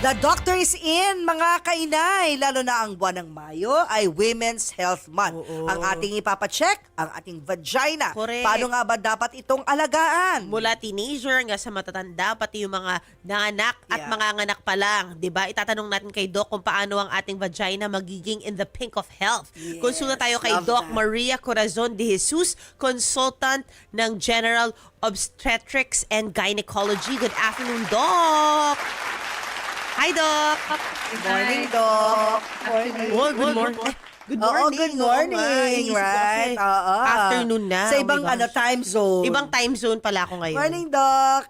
The doctor is in, mga kainay. Lalo na ang buwan ng Mayo ay Women's Health Month. Oo. Ang ating ipapacheck, ang ating vagina. Correct. Paano nga ba dapat itong alagaan? Mula teenager nga sa matatanda, pati yung mga nanganak at Yeah. mga anak pa lang. Diba? Itatanong natin kay Doc kung paano ang ating vagina magiging in the pink of health. Yes, Konsulta tayo kay love Doc that. Maria Corazon de Jesus, consultant ng General Obstetrics and Gynecology. Good afternoon, Doc! Hi, Doc! Good morning, Doc. Morning. Oh, good morning. Good Oo, morning. good Oo morning, nga, inisip ko right? kasi Oo. Afternoon na. Sa Oh my ibang gosh. time zone. Ibang time zone pala ako ngayon. Morning, Doc.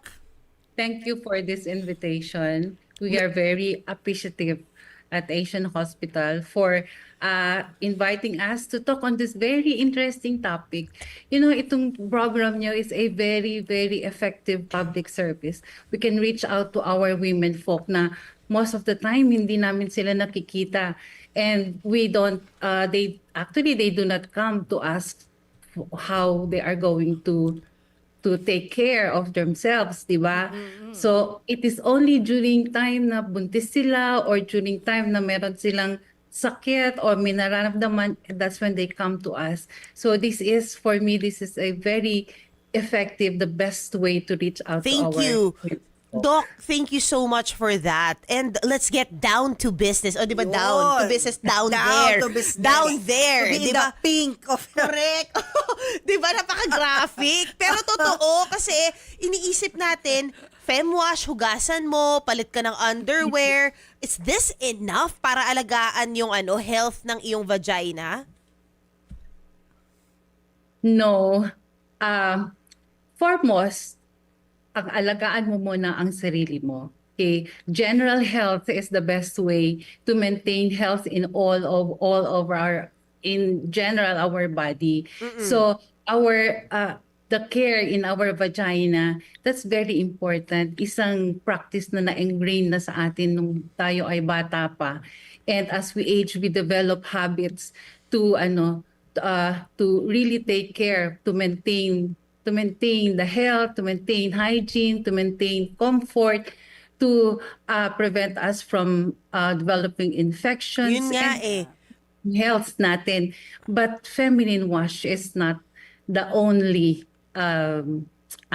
Thank you for this invitation. We are very appreciative at Asian Hospital for inviting us to talk on this very interesting topic. You know, itong program niyo is a very, very effective public service. We can reach out to our women folk na most of the time hindi namin sila nakikita. And we don't, they do not come to ask how they are going to take care of themselves, di ba? So, it is only during time na buntis sila or during time na meron silang sakit or may nararamdaman, that's when they come to us. So, for me, this is a very effective, the best way to reach out Thank to our... you. Doc, thank you so much for that. And let's get down to business. O, di ba, down to Yun. business, down Down there. to business. Down there. To be in Di the ba? pink of Correct. Di ba, napaka-graphic. Pero totoo, kasi iniisip natin, femwash, hugasan mo, palit ka ng underwear. Is this enough para alagaan yung health ng iyong vagina? No. Foremost, ang alagaan mo muna ang sarili mo. Okay? General health is the best way to maintain health in all of our our body. So the care in our vagina, that's very important. Isang practice na na-ingrain na sa atin nung tayo ay bata pa. And as we age, we develop habits to really take care, to maintain the health, to maintain hygiene, to maintain comfort, to prevent us from developing infections. Yun nga and health natin. But feminine wash is not the only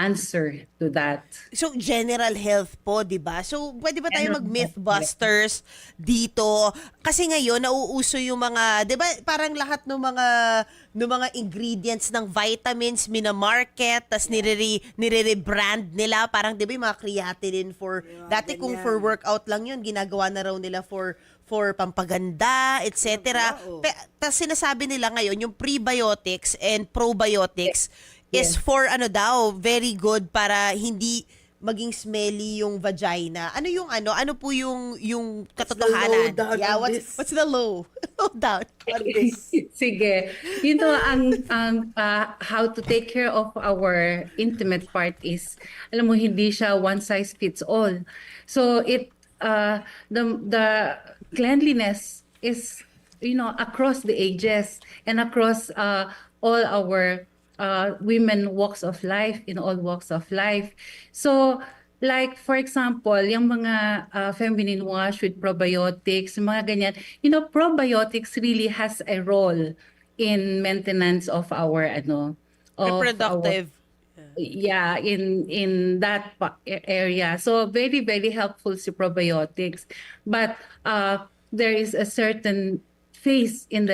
answer to that. So, general health po, di ba? So, pwede ba tayo mag-mythbusters dito? Kasi ngayon, nauuso yung mga, di ba, parang lahat ng mga ingredients ng vitamins, minamarket, tas nire-rebrand nila. Parang, di ba, yung mga creatinine for, dati kung ganyan. for workout lang yun, ginagawa na raw nila for pampaganda, etc. Tapos sinasabi nila ngayon, yung prebiotics and probiotics is for very good para hindi maging smelly yung vagina. Ano po yung katotohanan? lowdown Yeah, on this? what's the lowdown? Sige. You know, how to take care of our intimate part is, alam mo, hindi siya one size fits all. So the cleanliness is, across the ages and across all our women walks of life, in all walks of life. So, like, for example, yung mga feminine wash with probiotics, mga ganyan, probiotics really has a role in maintenance of our, Reproductive. in that area. So very, very helpful si probiotics. But there is a certain phase in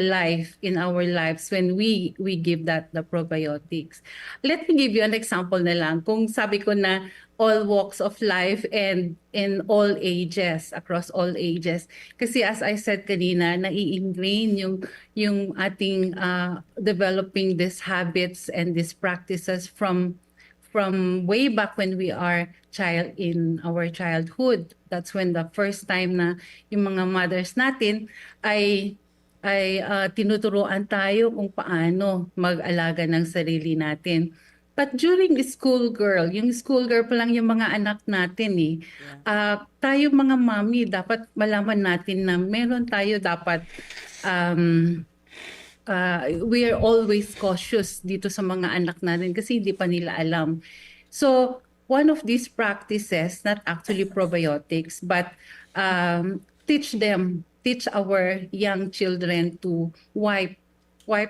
our lives when we give the probiotics. Let me give you an example na lang. Kung sabi ko na all walks of life and in all ages, across all ages. Kasi as I said kanina, nai-ingrain yung ating developing these habits and these practices from way back when we are in our childhood. That's when the first time na yung mga mothers natin ay tinuturuan tayo kung paano mag-alaga ng sarili natin. But during yung schoolgirl pa lang yung mga anak natin eh. Tayo mga mami, dapat malaman natin na meron tayo dapat we are always cautious dito sa mga anak natin kasi hindi pa nila alam. So, one of these practices, not actually probiotics, but teach our young children to wipe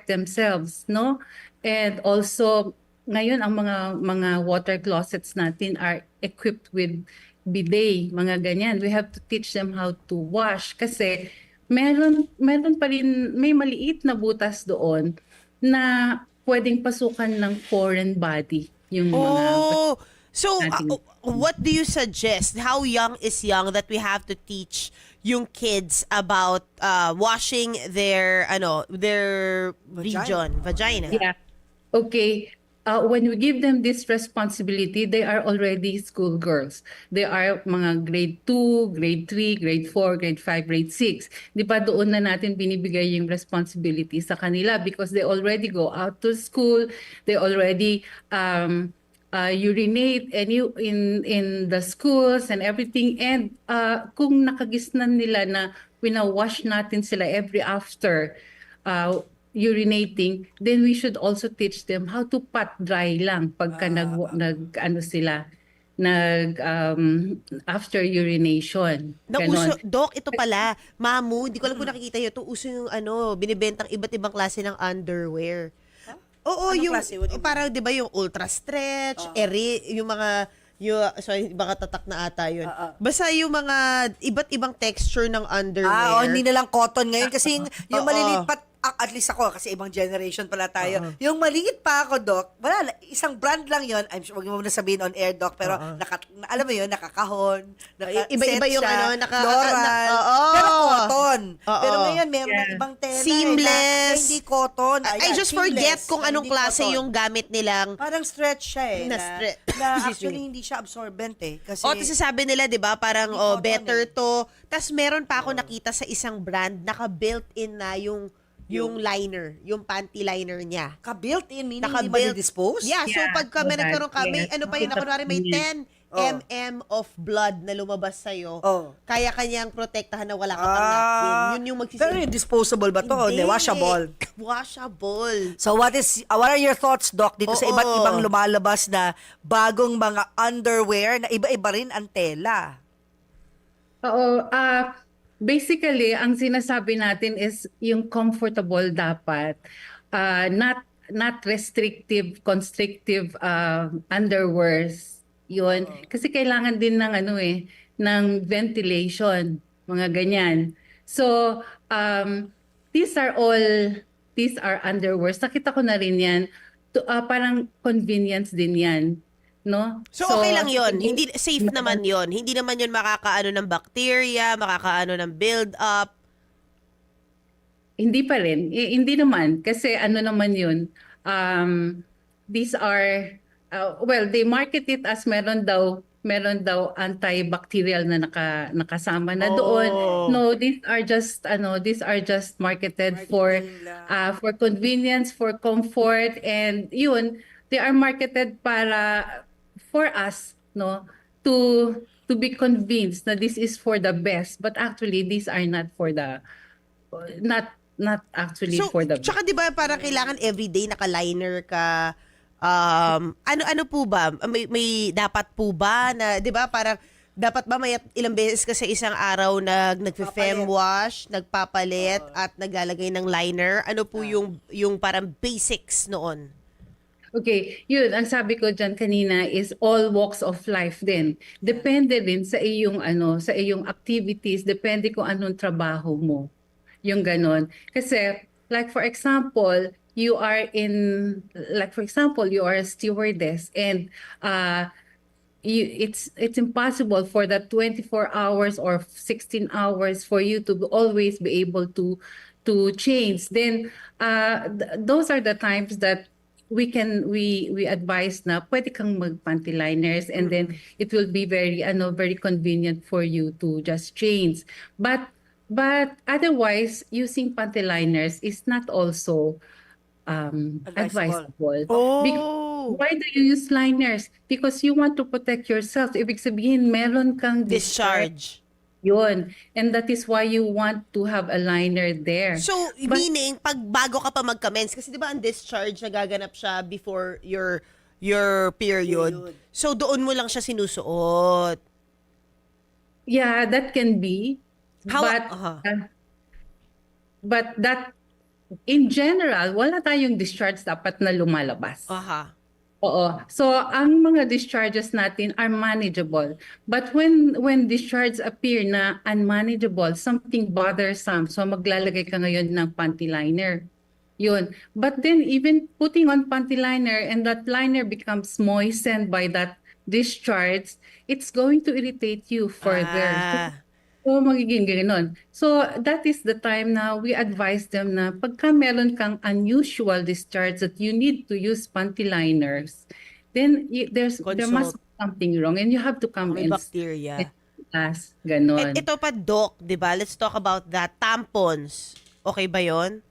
themselves, no? And also, ngayon ang mga water closets natin are equipped with bidet, mga ganyan. We have to teach them how to wash kasi meron pa rin, may maliit na butas doon na pwedeng pasukan ng foreign body yung mga Oh, so natin. what do you suggest? How young is young that we have to teach yung kids about washing their vagina? Yeah. Okay. When we give them this responsibility, they are already schoolgirls. They are mga grade 2, grade 3, grade 4, grade 5, grade 6. Di ba doon na natin binibigay yung responsibility sa kanila because they already go out to school. They already urinate in the schools and everything. And kung nakagisnan nila na wina-wash natin sila every after urinating, then we should also teach them how to pat dry lang pagka after urination. Ganon. Nauso, Doc, ito pala, Mamu, hindi ko alam kung nakikita nyo, ito uso yung binibentang iba't ibang klase ng underwear. Oo, Anong yung klase? What do you mean? parang 'di ba yung ultra stretch, yung mga sorry, baka tatak na ata yun. Basta yung mga iba't ibang texture ng underwear. Hindi na lang cotton ngayon kasi yung Oo. maliliit pa, at least ako kasi ibang generation pala tayo. Yung maliit pa ako, Doc, wala, isang brand lang yon. I'm sure, wag mo na sabihin on air, Doc, pero alam mo yun, nakakahon, Iba-iba yung floral, Oo. pero cotton. Oo. Pero ngayon, meron Yeah. ng ibang tela. Seamless. Hindi cotton. I just forget seamless, kung anong hindi klase cotton. yung gamit nilang. Parang stretch siya Na stretch. na Excuse actually me. hindi siya absorbent Kasi, Tapos sabi nila, 'di ba, parang Hindi cotton better to. Tapos meron pa ako nakita sa isang brand naka-built-in na yung liner, yung panty liner niya. ka-built-in, meaning hindi Naka-built. ma-dispose? Yeah, so Yeah, pagka may correct. nagkaroon ka, Yes. ano pa yun, kunwari may 10 Oh. mm of blood na lumabas sa'yo, Oh. kaya kanyang protektahan na wala ka pang napkin. Yun yung Pero yung disposable ba to? Hindi, washable. Washable. So what are your thoughts, Doc, dito sa Oo. iba't ibang lumalabas na bagong mga underwear na iba-iba rin ang tela? Oo, basically, ang sinasabi natin is yung comfortable dapat. Not restrictive, constrictive underwears. Yun. Kasi kailangan din ng ng ventilation, mga ganyan. So, these are underwears. Nakita ko na rin yan. Parang convenience din yan. No? So, okay lang yun. Hindi, safe naman yun. Hindi naman yun makakaano ng bacteria, makakaano ng build-up. Hindi pa rin. Hindi naman. Kasi ano naman yun, these are, they market it as meron daw antibacterial na nakasama na doon. No, these are just marketed for convenience, for comfort, and yun, they are marketed for us, no, to be convinced that this is for the best, but actually these are not for the not actually So, for the tsaka di ba parang kailangan everyday naka-liner ka? Ano po ba? May dapat po ba na, di ba parang dapat ba may ilang beses ka sa isang araw nagfe-fem wash, nagpapalit at naglalagay ng liner? Ano po yung parang basics noon? Okay, yun, ang sabi ko dyan kanina is all walks of life din. Depende din sa iyong activities, depende kung anong trabaho mo. Yung ganon. Kasi, like for example, you are a stewardess and it's impossible for the 24 hours or 16 hours for you to always be able to change. Then, those are the times that we advise na pwede kang mag-panty liners and then it will be very convenient for you to just change. But otherwise, using panty liners is not also advisable. Why do you use liners? Because you want to protect yourself. Ibig sabihin, meron kang Discharge. Yun. And that is why you want to have a liner there. So, meaning, pag bago ka pa mag-commence, kasi di ba ang discharge nagaganap siya before your period. So, doon mo lang siya sinusuot. Yeah, that can be. How- But, uh-huh. but that, in general, wala tayong discharge dapat na lumalabas. Aha. Oo. So, ang mga discharges natin are manageable. But when discharge appear na unmanageable, something bothersome, so maglalagay ka ngayon ng panty liner. Yun. But then even putting on panty liner and that liner becomes moistened by that discharge, it's going to irritate you further. Ah. So, magiging gano'n. So, that is the time na we advise them na pagka meron kang unusual discharge that you need to use panty liners, then there must Consult. be something wrong and you have to come May and bacteria. ask. Ganon. Ito pa, Doc, di ba? Let's talk about that. Tampons. Okay ba yon?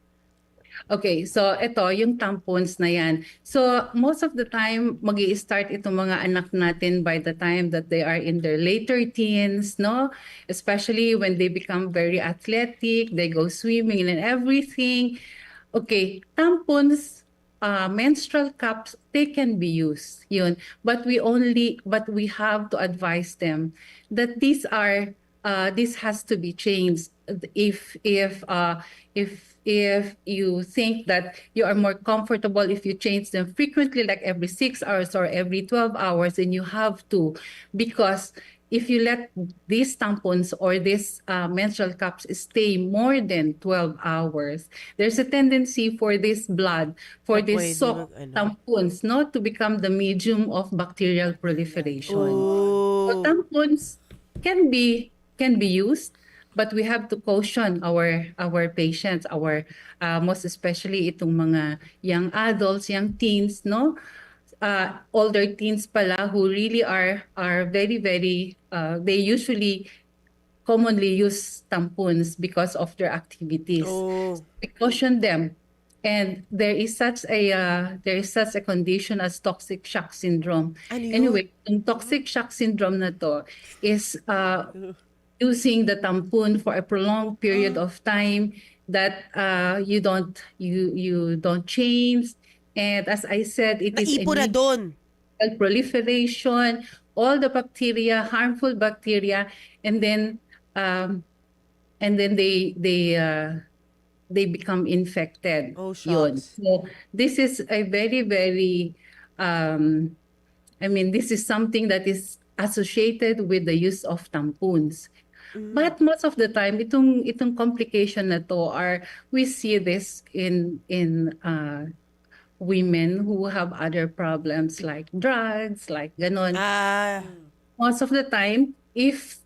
Okay, so ito, yung tampons na yan. So most of the time, mag-i-start itong mga anak natin by the time that they are in their later teens, no? Especially when they become very athletic, they go swimming and everything. Okay, tampons, menstrual cups, they can be used, yun. But we have to advise them that this has to be changed if you think that you are more comfortable if you change them frequently, like every 6 hours or every 12 hours, then you have to, because if you let these tampons or these menstrual cups stay more than 12 hours, there's a tendency for this blood, for Na these pwede soft tampons, no, to become the medium of bacterial proliferation. So Oh. tampons can be used, but we have to caution our patients, most especially itong mga young adults, young teens, no? Older teens pala who really are very, very, they usually commonly use tampons because of their activities. Oh. We caution them. And there is such a condition as toxic shock syndrome. Ano yun? Anyway, yung toxic shock syndrome na to is using the tampon for a prolonged period of time that you don't change. And as I said, it is Naipon na doon. proliferation, all the bacteria, harmful bacteria, and then they become infected. Oh, Yun. shucks. So this is a very, very, this is something that is associated with the use of tampons. But most of the time, itong complication na to we see this in women who have other problems like drugs, like ganon. Ah. Most of the time, if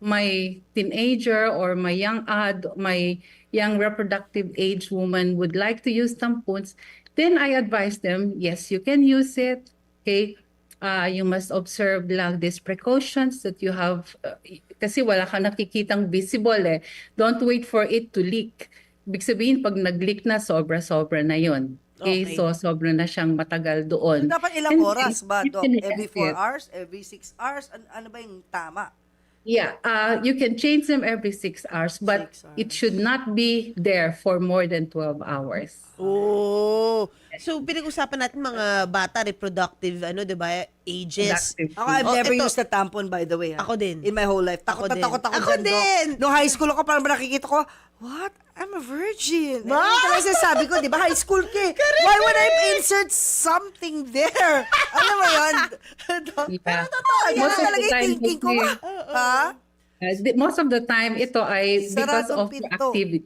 my teenager or my young reproductive age woman would like to use tampons, then I advise them, yes, you can use it. Okay, you must observe lang these precautions that you have, kasi wala ka nakikitang visible eh. Don't wait for it to leak. Ibig sabihin, pag nag-leak na, sobra-sobra na yon. Okay, Okay. so sobra na siyang matagal doon. Dapat ilang And oras ba, you Doc? can Every check 4 it. hours? Every 6 hours? Ano ba yung tama? Yeah, you can change them every 6 hours, but 6 hours. it should not be there for more than 12 hours. Oh. So, pinag-usapan natin mga bata, reproductive, di ba, ages. Productive. Ako, I've Oh, never ito. used the tampon, by the way. Ha? Ako din. In my whole life. Takot Ako na din. takot ako Ako dyan, Doc. din. Nung high school ako, parang nakikita ko, what? I'm a virgin. Ba? Ano talaga sabi ko, di ba? High school ka eh. Why would I insert something there? Alam mo yun? Doc? Yeah. Yan Most of talaga the yung time thinking ko. kasi- Ha? Most of the time, ito ay because Saradong of the pinto. activity.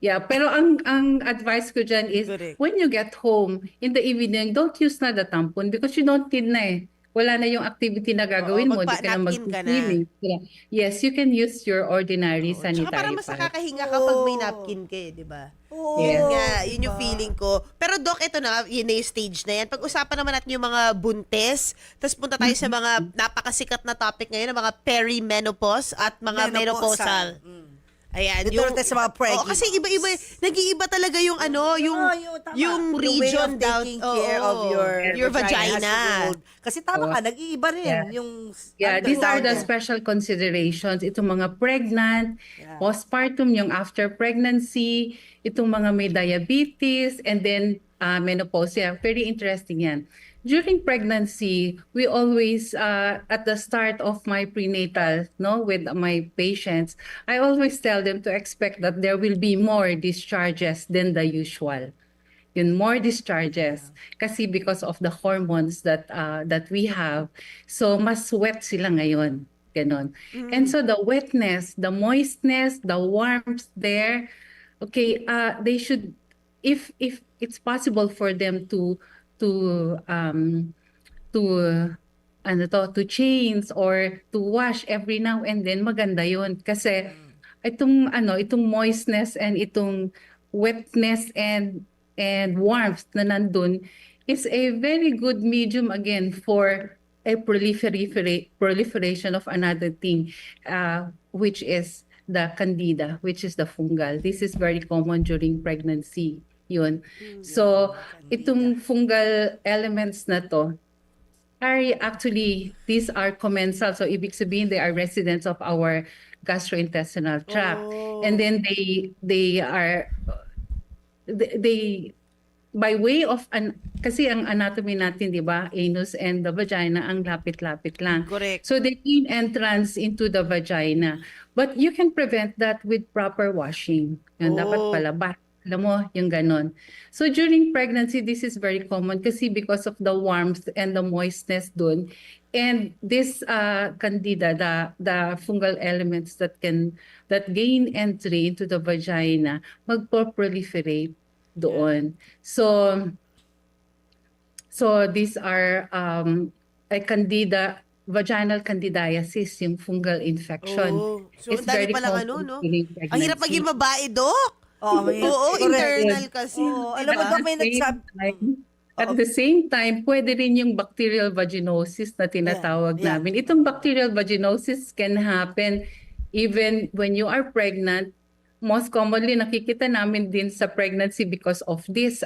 Yeah, pero ang advice ko dyan is, Correct. when you get home in the evening, don't use na the tampon because you don't need na eh. Wala na yung activity na gagawin mo. Di ka na magpa-napkin ka na. mag-swimming. Yeah. Yes, you can use your ordinary Tsaka sanitary para mas pad. nakakahinga ka pag may napkin ka di ba? Oo. Yun nga, yun diba? yung feeling ko. Pero Doc, ito na, yun na yung stage na yan. Pag-usapan naman natin yung mga buntis, tapos punta tayo sa mga napakasikat na topic ngayon, ng mga perimenopause at mga menopausal. Ayan, Dito natin sa mga preggy kasi iba-iba, nag-iiba talaga yung tama. yung The way region of taking care of your vagina. has to hold. Kasi tama ka, nag-iiba rin Yeah. yung Yeah, these are the underground. special considerations. Itong mga pregnant, Yeah. postpartum, yung after pregnancy, itong mga may diabetes, and then menopause. Yeah, very interesting yan. during pregnancy, we always, at the start of my prenatal, no, with my patients, I always tell them to expect that there will be more discharges than the usual. Yun, more discharges. Kasi because of the hormones that we have, so mas wet sila ngayon. Ganon. And so the wetness, the moistness, the warmth there, okay, they should, if it's possible for them to to to change or to wash every now and then, maganda yun kasi itong moistness and itong wetness and warmth na nandun is a very good medium again for a proliferation of another thing, which is the candida, which is the fungal. This is very common during pregnancy. Yun. So, itong fungal elements na to are actually, these are commensal. So, ibig sabihin, they are residents of our gastrointestinal tract. And then they are they by way of kasi ang anatomy natin, di ba, anus and the vagina, ang lapit-lapit lang. Correct. So they gain entrance into the vagina. But you can prevent that with proper washing. Yan, dapat palabas. Alam mo, yung ganon. So during pregnancy, this is very common kasi because of the warmth and the moistness dun. And this candida, the fungal elements that gain entry into the vagina, magpo-proliferate doon. So these are a candida, vaginal candidiasis, yung fungal infection. So, ang dami palang no? Ang hirap maging babae, Dok. Oo, Oo, internal kasi. Alam mo, Dok, may nagsabi. At the same time, pwede rin yung bacterial vaginosis na tinatawag namin. Itong bacterial vaginosis can happen even when you are pregnant. Most commonly, nakikita namin din sa pregnancy because of this,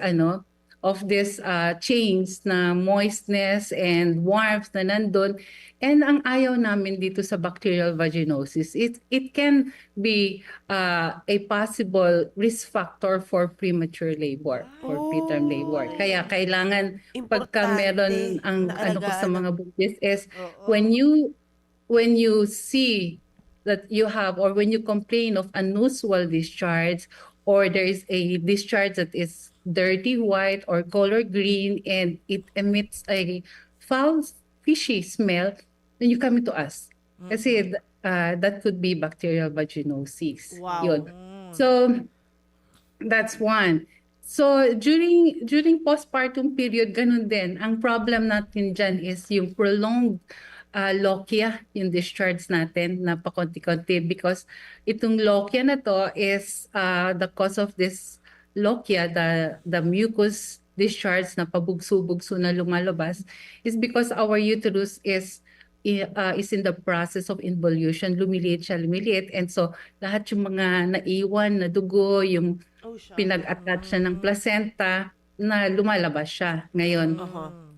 change na moistness and warmth na nandun. And ang ayaw namin dito sa bacterial vaginosis, it can be a possible risk factor for premature labor, for preterm labor. Kaya kailangan pagka meron ang ko sa mga buntis is when you see that you have, or when you complain of unusual discharge, or there is a discharge that is dirty white or color green and it emits a foul fishy smell, then you come to us. Kasi that could be bacterial vaginosis. Wow. Yun. So that's one. So during postpartum period, ganun din. Ang problem natin dyan is yung prolonged lochia, yung discharge natin na pakonti-konti, because itong lochia na to is the cause of this lochia, the mucus discharge na pabugso-bugso na lumalabas, is because our uterus is in the process of involution, lumiliit, and so lahat yung mga naiwan na dugo, yung pinag-attach na ng placenta, na lumalabas siya ngayon.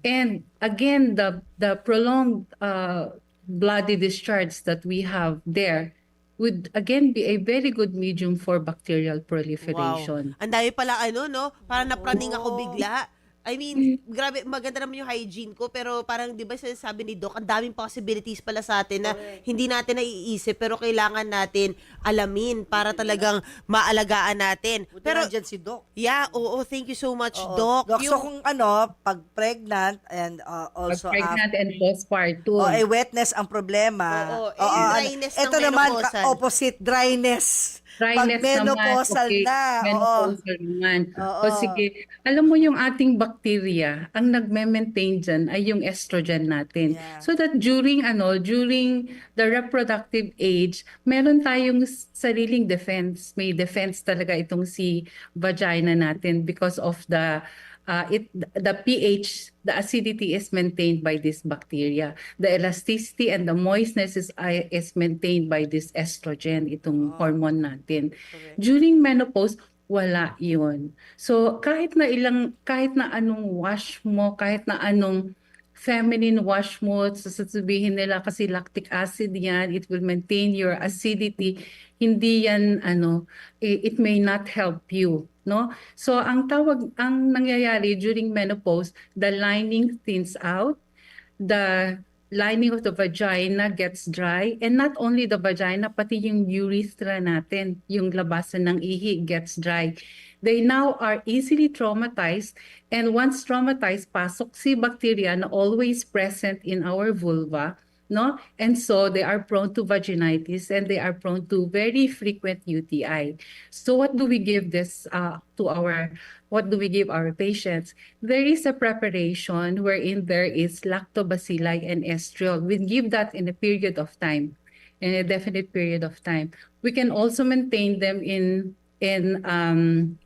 And again, the prolonged bloody discharge that we have there would again be a very good medium for bacterial proliferation. Ang dami pala no? Parang napraning ako bigla. I mean, grabe, maganda naman yung hygiene ko, pero parang, di ba sabi ni Doc, ang daming possibilities pala sa atin na hindi natin naiisip, pero kailangan natin alamin para talagang maalagaan natin. Pero, Pero si Doc. yeah, thank you so much, Doc. Doc, so kung pag pregnant and also Pregnant and postpartum. wetness ang problema. Oo, dryness ng ito naman, menopausal. opposite, dryness. Dryness Pag menopausal naman, okay. na. Menopausal naman. Oo. O sige, alam mo yung ating bacteria, ang nagme-maintain dyan ay yung estrogen natin. Yeah. So that during the reproductive age, meron tayong sariling defense. May defense talaga itong si vagina natin because of the pH, the acidity is maintained by this bacteria. The elasticity and the moistness is maintained by this estrogen, itong hormone natin. During menopause, wala yun. So kahit na anong wash mo, kahit na anong feminine wash mold, sasabihin nila kasi lactic acid yan, it will maintain your acidity. Hindi yan, it may not help you, no? So, ang nangyayari during menopause, the lining thins out, the lining of the vagina gets dry, and not only the vagina, pati yung urethra natin, yung labasan ng ihi gets dry. They now are easily traumatized, and once traumatized, pasok si bacteria na always present in our vulva, no? And so they are prone to vaginitis, and they are prone to very frequent UTI. So what do we give our patients? There is a preparation wherein there is lactobacilli and estriol. We give that in a period of time, in a definite period of time. We can also maintain them in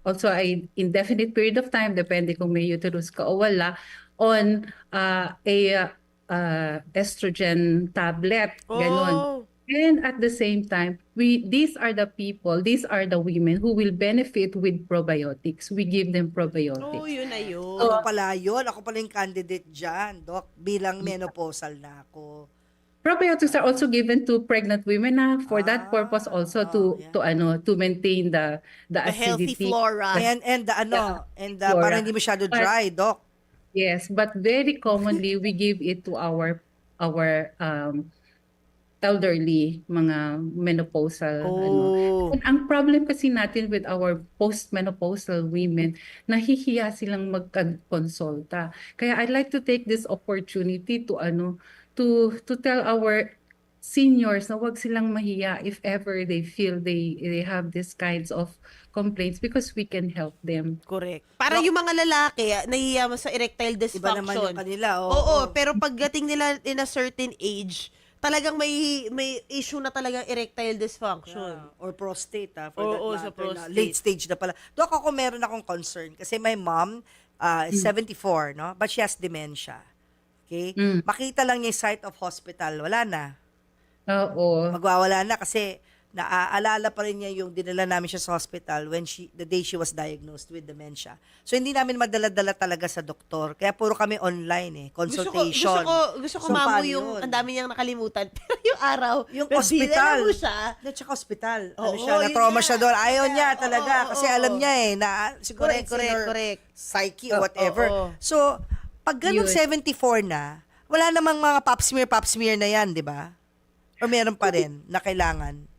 also a indefinite period of time, depende kung may uterus ka o wala, on estrogen tablet, ganon. And at the same time, these are the women who will benefit with probiotics. We give them probiotics. Oh, yun na yun. Ako pala yun. Ako pala yung candidate dyan, Doc, bilang menopausal na ako. Probiotics are also given to pregnant women for that purpose also to maintain the healthy acidity. flora. And Flora. para hindi masyado dry, Doc. Yes, but very commonly we give it to our elderly, mga menopausal. And ang problem kasi natin with our postmenopausal women, nahihiya silang magkonsulta. Kaya I'd like to take this opportunity to tell our seniors na wag silang mahiya if ever they feel they have these kinds of complaints, because we can help them. Correct. Para yung mga lalaki, nahihiya mo sa erectile Iba dysfunction. naman yung kanila. Oo, pero pagdating nila in a certain age, talagang may issue na talagang erectile dysfunction. Or prostate, for Oo, that sa matter. prostate. Late stage na pala. Doc, ako meron akong concern. Kasi my mom is 74, no? But she has dementia. Okay? Makita lang niya yung site of hospital. Wala na. Oo. Magwawala na kasi naaalala pa rin niya yung dinala namin siya sa hospital the day she was diagnosed with dementia. So, hindi namin madala-dala talaga sa doktor. Kaya puro kami online consultation. Gusto ko So, mamo paano yung yun? ang dami niyang nakalimutan. Pero yung araw, Yung pero hospital. dinala mo siya. Tsaka hospital. Oo, Siya, yun na-trauma nga. siya doon. Ayaw niya Oo, talaga. oo, Kasi oo. alam niya na siguro Correct. psyche or whatever. Oo. So, pag ganun Yun. 74 na, wala namang mga pap smear na yan, di ba? Or meron pa rin na kailangan.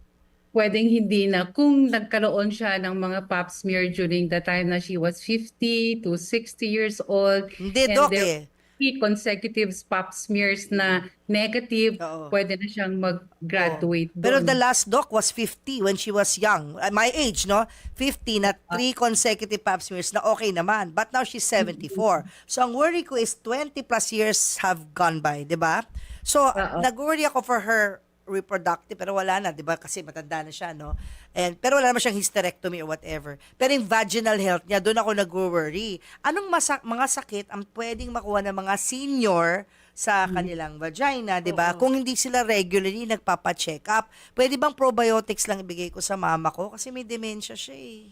Pwedeng hindi na. Kung nagkaroon siya ng mga pap smear during the time na she was 50 to 60 years old. Hindi, and Doc, there 3 consecutive pap smears na negative, Oo. pwede na siyang mag-graduate Pero doon. the last doc was 50 when she was young. My age, no? 50 na 3 consecutive pap smears na okay naman. But now she's 74. So ang worry ko is 20 plus years have gone by, di ba? So nag-worry ako for her reproductive, pero wala na, di ba? Kasi matanda na siya, no? Pero wala naman siyang hysterectomy or whatever. Pero yung vaginal health niya, doon ako nag-worry. Anong mga sakit ang pwedeng makuha ng mga senior sa kanilang vagina, di ba? Kung hindi sila regularly nagpapa-check up, pwede bang probiotics lang ibigay ko sa mama ko? Kasi may dementia siya eh.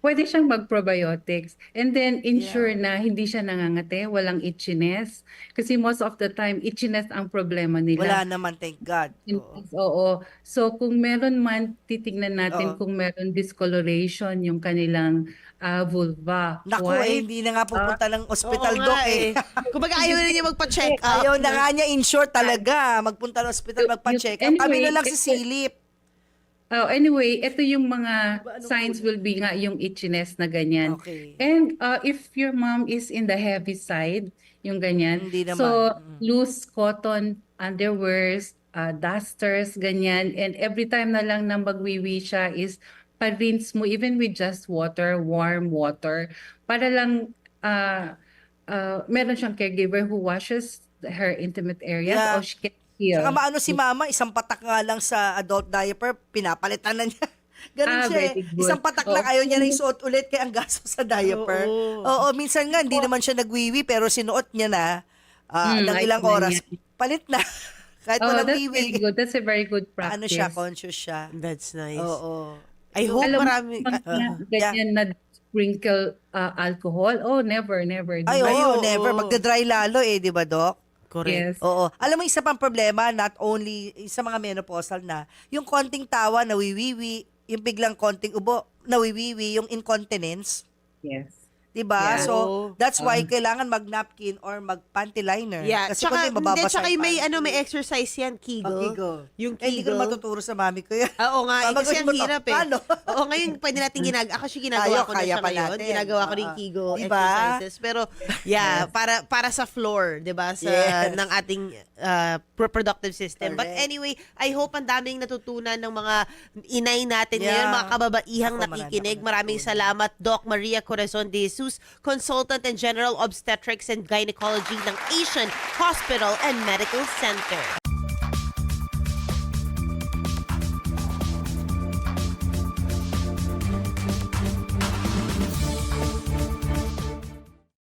Pwede siyang mag-probiotics. And then ensure na hindi siya nangangate, walang itchiness. Kasi most of the time, itchiness ang problema nila. Wala naman, thank God. Oo. So kung meron man, titignan Oo. natin kung meron discoloration yung kanilang vulva. Naku, Why? hindi na nga pupunta ng ospital, Oo Doc nga eh. Kumbaga ayaw na niya magpa-check up. Ayaw na nga niya insure talaga. Magpunta ng ospital, magpa-check up. Kami Anyway, na lang sisilip. Anyway, ito yung mga signs will be nga yung itchiness na ganyan. Okay. And if your mom is in the heavy side, yung ganyan. Hindi naman. So, loose cotton underwears, dusters, ganyan. And every time na lang na magwiwi siya is pa-rinse mo even with just water, warm water. Para lang meron siyang caregiver who washes her intimate areas Yeah. or she can heal. Saka maano si mama, isang patak nga lang sa adult diaper, pinapalitan na niya. Ganun siya very eh. good. Isang patak lang, Oo. ayaw niya na isuot ulit kaya ang gasto sa diaper. Oo, minsan nga, hindi naman siya nagwiwi, pero sinuot niya na ng ayos ilang na oras. yan. Palit na. Kahit Oh, walang that's very wiwi. good. That's a very good practice. Ano siya, conscious siya. That's nice. Oo. I hope Alam mo, marami. ganyan na sprinkle alcohol. Oh, never. Ay, Ay, oo, oo. never. Magdadry lalo eh, di ba, Doc? Correct. Yes. Oo. Alam mo, isa pang problema, not only sa mga menopausal na, yung konting tawa, nawiwiwi, yung biglang konting ubo, nawiwiwi, yung incontinence. Yes. Diba? Yeah. So, Oo. that's why kailangan mag-napkin or mag-panty liner. Yeah, Kasi tsaka, kundi mababasa tsaka yung may, panty. may exercise yan, Kegel. Kegel. Yung Eh, hindi ko Kegel. na matuturo sa mami ko yan. Oo nga, eh, kasi Gagawin ang mo to. hirap eh. Paano? Oo, ngayon pwede natin ako siya ginagawa Tayo, ko na kaya siya pa ngayon. natin. Ginagawa ko rin Oo. Kegel Diba? exercises. Pero yeah, para sa floor, 'di ba? Sa Yes. ng ating reproductive system. But Correct. anyway, I hope ang daming natutunan ng mga inay natin Yeah. ngayon, mga kababaihang Ako, marami nakikinig. ako Maraming natutunan. salamat, Doc Maria Corazon de Jesus, Consultant and General Obstetrics and Gynecology ng Asian Hospital and Medical Center.